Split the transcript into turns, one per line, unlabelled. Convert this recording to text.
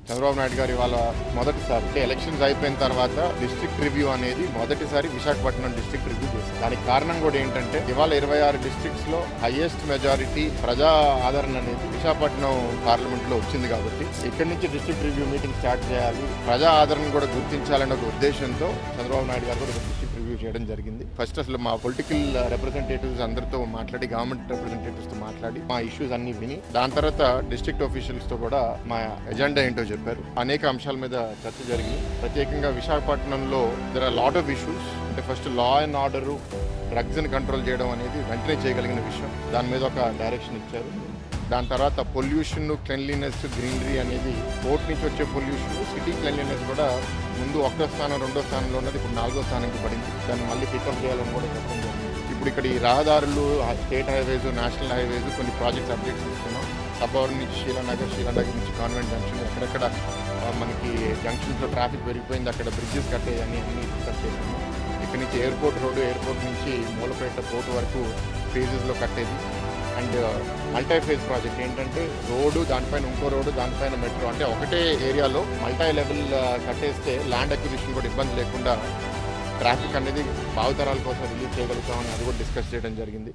చంద్రబాబు నాయుడు గారి వాళ్ళ మొదటిసారి ఎలక్షన్స్ అయిపోయిన తర్వాత డిస్ట్రిక్ట్ రివ్యూ అనేది మొదటిసారి విశాఖపట్నం డిస్ట్రిక్ట్ రివ్యూ చేసింది. దానికి కారణం కూడా ఏంటంటే ఇవాళ 26 డిస్ట్రిక్ట్స్ లో హైయెస్ట్ మెజారిటీ ప్రజా ఆదరణ అనేది విశాఖపట్నం పార్లమెంట్ లో వచ్చింది కాబట్టి ఇక్కడి నుంచి డిస్ట్రిక్ట్ రివ్యూ మీటింగ్ స్టార్ట్ చేయాలి, ప్రజా ఆదరణ కూడా గుర్తించాలనే ఒక ఉద్దేశంతో చంద్రబాబు నాయుడు గారు కూడా డిస్ట్రిక్ట్ రివ్యూ చేయడం జరిగింది. ఫస్ట్ అసలు మా పొలిటికల్ రిప్రజెంటేటివ్స్ అందరితో మాట్లాడి, గవర్నమెంట్ రిప్రజెంటేటివ్స్ తో మాట్లాడి మా ఇష్యూస్ అన్ని విని దాని తర్వాత డిస్ట్రిక్ట్ ఆఫీషియల్స్ తో కూడా మా ఎజెండా ఏంటో చెప్పారు. అనేక అంశాల మీద చర్చ జరిగింది. ప్రత్యేకంగా విశాఖపట్నంలో there are lot of issues. అంటే first law and order, drugs ని కంట్రోల్ చేయడం అనేది వెంటనే చేయగలిగిన విషయం. దాని మీద ఒక డైరెక్షన్ ఇచ్చారు. దాని తర్వాత పొల్యూషన్, క్లెన్లీనెస్, గ్రీనరీ అనేది కోర్టు నుంచి వచ్చే పొల్యూషన్, సిటీ క్లెన్లీనెస్ కూడా ముందు 1వ స్థానం 2వ స్థానంలో ఉన్నది ఇప్పుడు 4వ స్థానానికి పడింది. దాన్ని మళ్ళీ పికప్ చేయాలని కూడా చెప్పడం జరిగింది. ఇప్పుడు ఇక్కడ ఈ రహదారులు, స్టేట్ హైవేస్, నేషనల్ హైవేస్ కొన్ని ప్రాజెక్ట్స్ అప్డేట్స్ తీసుకున్నాం. సబ్బవరం నుంచి శీలానగర్ నుంచి కాన్వెంట్ జంక్షన్, ఎక్కడెక్కడ మనకి జంక్షన్స్లో ట్రాఫిక్ పెరిగిపోయింది అక్కడ బ్రిడ్జెస్ కట్టేయని అన్ని డిస్కస్ చేసాము. ఇక్కడ నుంచి ఎయిర్పోర్ట్ రోడ్డు, ఎయిర్పోర్ట్ నుంచి మూలపేట పోర్టు వరకు ఫేజెస్లో కట్టేది. అండ్ మల్టీ ఫేజ్ ప్రాజెక్ట్ ఏంటంటే రోడ్డు, దానిపైన ఇంకో రోడ్డు, దానిపైన మెట్రో, అంటే ఒకటే ఏరియాలో మల్టీ లెవెల్ కట్టేస్తే ల్యాండ్ అక్విజిషన్ కూడా ఇబ్బంది లేకుండా ట్రాఫిక్ అనేది భావితరాల కోసం రిలీజ్ చేయగలుగుతామని అది కూడా డిస్కస్ చేయడం జరిగింది.